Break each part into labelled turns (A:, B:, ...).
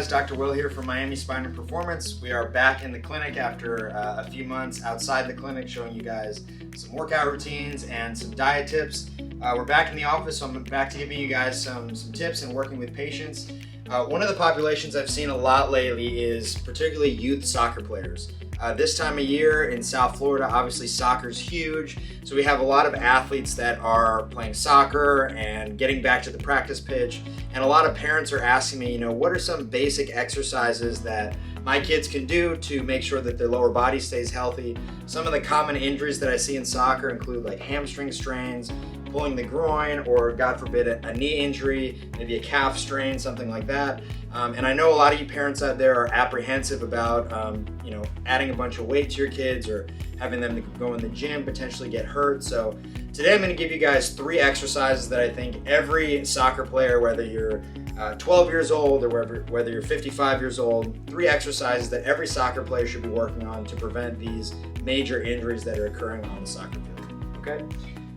A: Dr. Will here from Miami Spine and Performance. We are back in the clinic after a few months outside the clinic, showing you guys some workout routines and some diet tips. We're back in the office, so I'm back to giving you guys some tips and working with patients. One of the populations I've seen a lot lately is particularly youth soccer players. This time of year in South Florida, obviously soccer's huge, so we have a lot of athletes that are playing soccer and getting back to the practice pitch, and a lot of parents are asking me, what are some basic exercises that my kids can do to make sure that their lower body stays healthy. Some of the common injuries that I see in soccer include like hamstring strains, pulling the groin, or God forbid a knee injury, maybe a calf strain, something like that. And I know a lot of you parents out there are apprehensive about adding a bunch of weight to your kids or having them go in the gym, potentially get hurt. So today I'm going to give you guys 3 exercises that I think every soccer player, whether you're 12 years old or whether you're 55 years old, 3 exercises that every soccer player should be working on to prevent these major injuries that are occurring on the soccer field. Okay?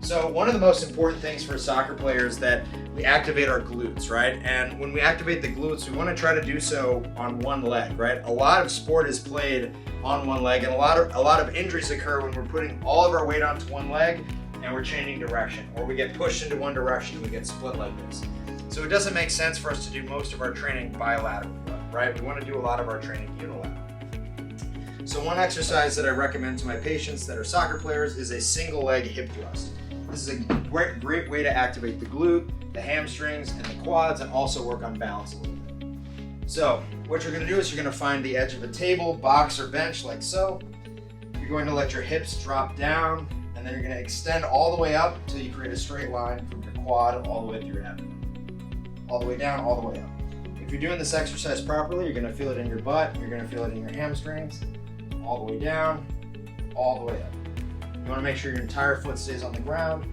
A: So one of the most important things for soccer players is that we activate our glutes, right? And when we activate the glutes, we want to try to do so on one leg, right? A lot of sport is played on one leg, and a lot of injuries occur when we're putting all of our weight onto one leg and we're changing direction, or we get pushed into one direction and we get split like this. So it doesn't make sense for us to do most of our training bilaterally, right? We want to do a lot of our training unilaterally. So one exercise that I recommend to my patients that are soccer players is a single leg hip thrust. This is a great way to activate the glute, the hamstrings, and the quads, and also work on balance a little bit. So what you're going to do is you're going to find the edge of a table, box, or bench like so. You're going to let your hips drop down, and then you're going to extend all the way up until you create a straight line from your quad all the way to your abdomen. All the way down, all the way up. If you're doing this exercise properly, you're going to feel it in your butt, you're going to feel it in your hamstrings, all the way down, all the way up. You want to make sure your entire foot stays on the ground,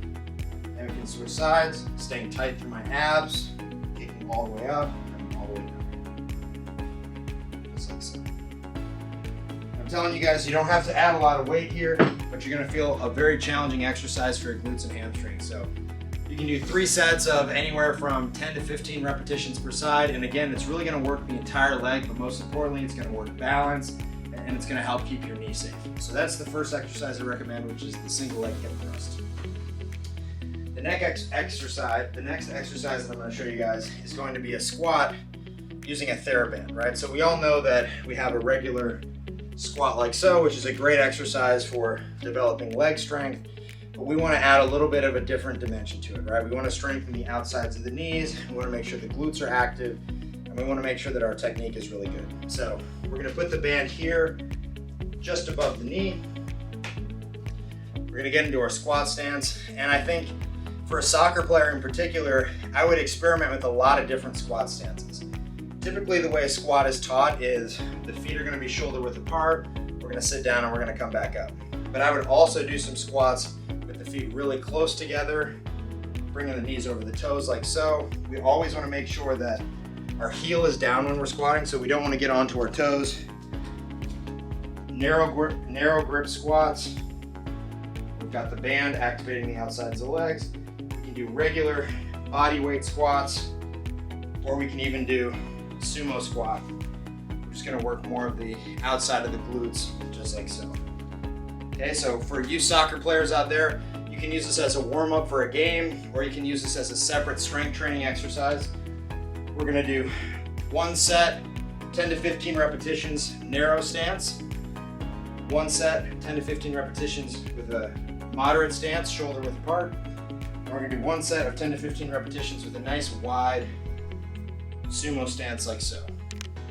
A: and we can switch sides, staying tight through my abs, kicking all the way up, and all the way down. Just like so. I'm telling you guys, you don't have to add a lot of weight here, but you're going to feel a very challenging exercise for your glutes and hamstrings. So you can do 3 sets of anywhere from 10 to 15 repetitions per side, and again, it's really going to work the entire leg, but most importantly, it's going to work balance, and it's going to help keep your knee safe. So that's the first exercise I recommend, which is the single leg hip thrust. The next exercise that I'm going to show you guys is going to be a squat using a TheraBand, right? So we all know that we have a regular squat like so, which is a great exercise for developing leg strength, but we want to add a little bit of a different dimension to it, right? We want to strengthen the outsides of the knees, we want to make sure the glutes are active, and we want to make sure that our technique is really good. So we're going to put the band here just above the knee. We're going to get into our squat stance, and I think for a soccer player in particular, I would experiment with a lot of different squat stances. Typically the way a squat is taught is the feet are going to be shoulder width apart, we're going to sit down and we're going to come back up. But I would also do some squats with the feet really close together, bringing the knees over the toes like so. We always want to make sure that our heel is down when we're squatting, so we don't want to get onto our toes. Narrow grip squats. We've got the band activating the outsides of the legs. We can do regular body weight squats, or we can even do sumo squat. We're just going to work more of the outside of the glutes, just like so. Okay, so for you soccer players out there, you can use this as a warm-up for a game, or you can use this as a separate strength training exercise. We're going to do 1 set, 10 to 15 repetitions, narrow stance. 1 set, 10 to 15 repetitions with a moderate stance, shoulder width apart. And we're going to do 1 set of 10 to 15 repetitions with a nice wide sumo stance like so.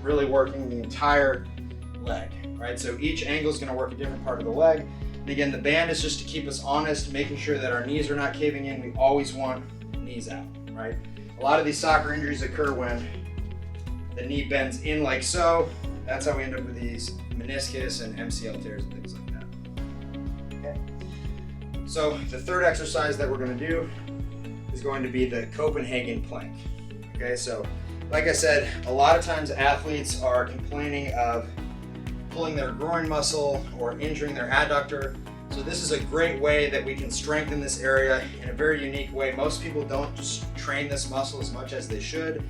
A: Really working the entire leg, right? So each angle is going to work a different part of the leg. And again, the band is just to keep us honest, making sure that our knees are not caving in. We always want knees out, right? A lot of these soccer injuries occur when the knee bends in like so. That's how we end up with these meniscus and MCL tears and things like that. Okay. So the third exercise that we're going to do is going to be the Copenhagen Plank. Okay, so like I said, a lot of times athletes are complaining of pulling their groin muscle or injuring their adductor. So this is a great way that we can strengthen this area in a very unique way. Most people don't just train this muscle as much as they should,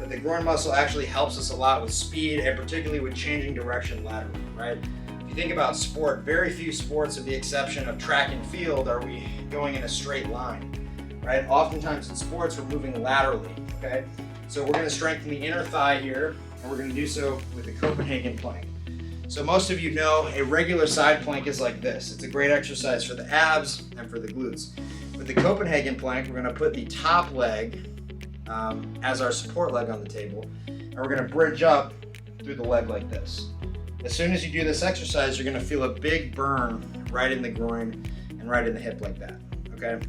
A: but the groin muscle actually helps us a lot with speed and particularly with changing direction laterally, right? If you think about sport, very few sports, with the exception of track and field, are we going in a straight line, right? Oftentimes in sports, we're moving laterally, okay? So we're gonna strengthen the inner thigh here, and we're gonna do so with the Copenhagen Plank. So most of you know a regular side plank is like this. It's a great exercise for the abs and for the glutes. With the Copenhagen Plank, we're gonna put the top leg as our support leg on the table, and we're gonna bridge up through the leg like this. As soon as you do this exercise, you're gonna feel a big burn right in the groin and right in the hip like that, okay?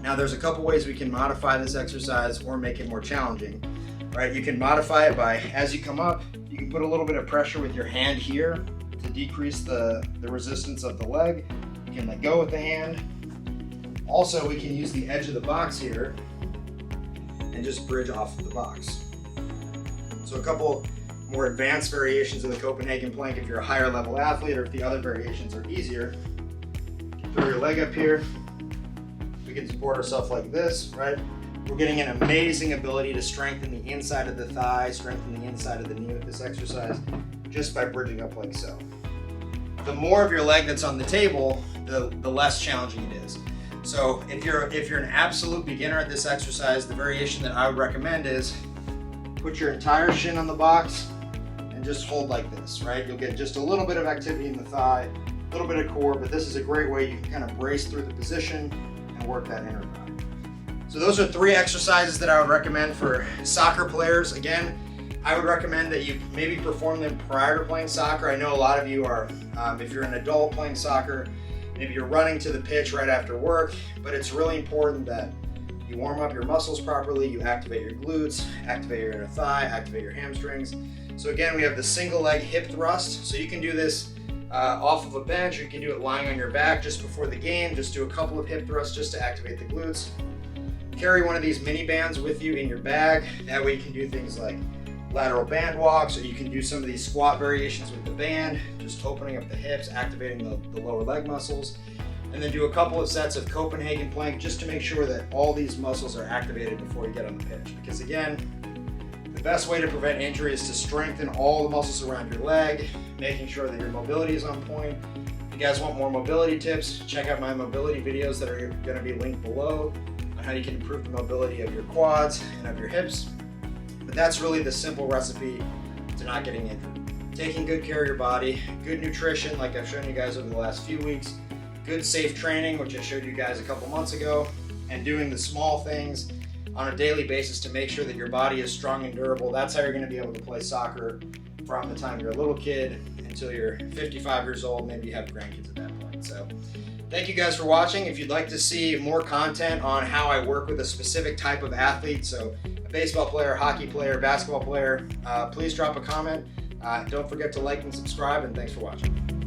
A: Now there's a couple ways we can modify this exercise or make it more challenging, right? You can modify it by, as you come up, you can put a little bit of pressure with your hand here to decrease the resistance of the leg. You can let go with the hand. Also, we can use the edge of the box here and just bridge off of the box. So a couple more advanced variations of the Copenhagen Plank if you're a higher level athlete, or if the other variations are easier. Throw your leg up here. We can support ourselves like this, right? We're getting an amazing ability to strengthen the inside of the thigh, strengthen the inside of the knee with this exercise, just by bridging up like so. The more of your leg that's on the table, the less challenging it is. So if you're an absolute beginner at this exercise, the variation that I would recommend is put your entire shin on the box and just hold like this, right? You'll get just a little bit of activity in the thigh, a little bit of core, but this is a great way you can kind of brace through the position and work that inner thigh. So those are 3 exercises that I would recommend for soccer players. Again, I would recommend that you maybe perform them prior to playing soccer. I know a lot of you are, if you're an adult playing soccer, maybe you're running to the pitch right after work, but it's really important that you warm up your muscles properly, you activate your glutes, activate your inner thigh, activate your hamstrings. So again, we have the single leg hip thrust. So you can do this off of a bench, or you can do it lying on your back just before the game. Just do a couple of hip thrusts just to activate the glutes. Carry one of these mini bands with you in your bag. That way you can do things like lateral band walks, or you can do some of these squat variations with the band, just opening up the hips, activating the lower leg muscles. And then do a couple of sets of Copenhagen Plank just to make sure that all these muscles are activated before you get on the pitch. Because again, the best way to prevent injury is to strengthen all the muscles around your leg, making sure that your mobility is on point. If you guys want more mobility tips, check out my mobility videos that are going to be linked below on how you can improve the mobility of your quads and of your hips. But that's really the simple recipe to not getting injured. Taking good care of your body, good nutrition like I've shown you guys over the last few weeks, good safe training, which I showed you guys a couple months ago, and doing the small things on a daily basis to make sure that your body is strong and durable. That's how you're going to be able to play soccer from the time you're a little kid until you're 55 years old, maybe you have grandkids at that point. So thank you guys for watching. If you'd like to see more content on how I work with a specific type of athlete, so a baseball player, hockey player, basketball player, please drop a comment. Don't forget to like and subscribe, and thanks for watching.